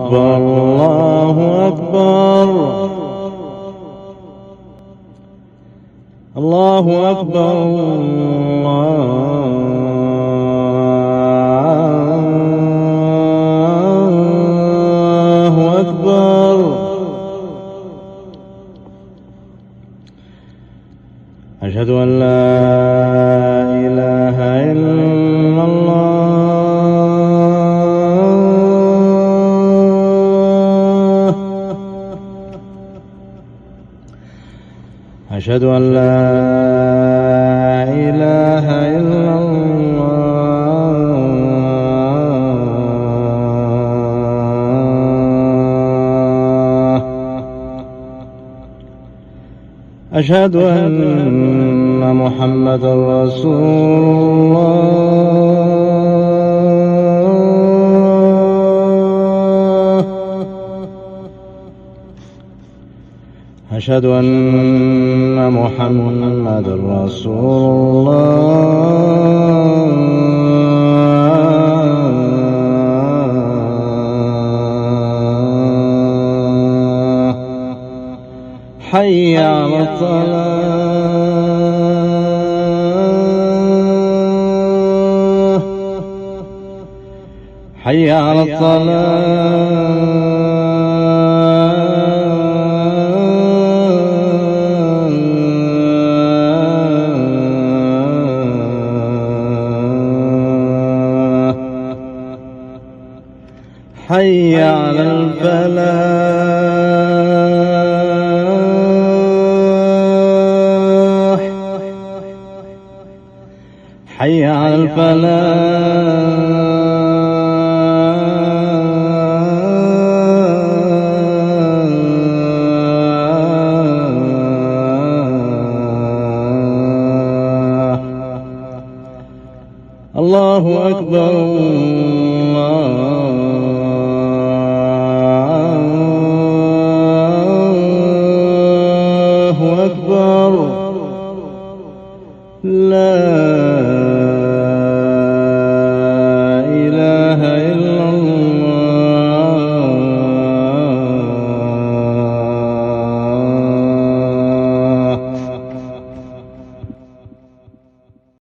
أكبر الله أكبر الله أكبر الله أكبر. أشهد أن لا إله إلا الله. أشهد أن لا إله إلا الله. أشهد أن محمدا رسول الله. أشهد أن محمدا رسول الله. حي على الصلاة حي على الصلاة. حي على الفلاح حي على الفلاح. الله أكبر الله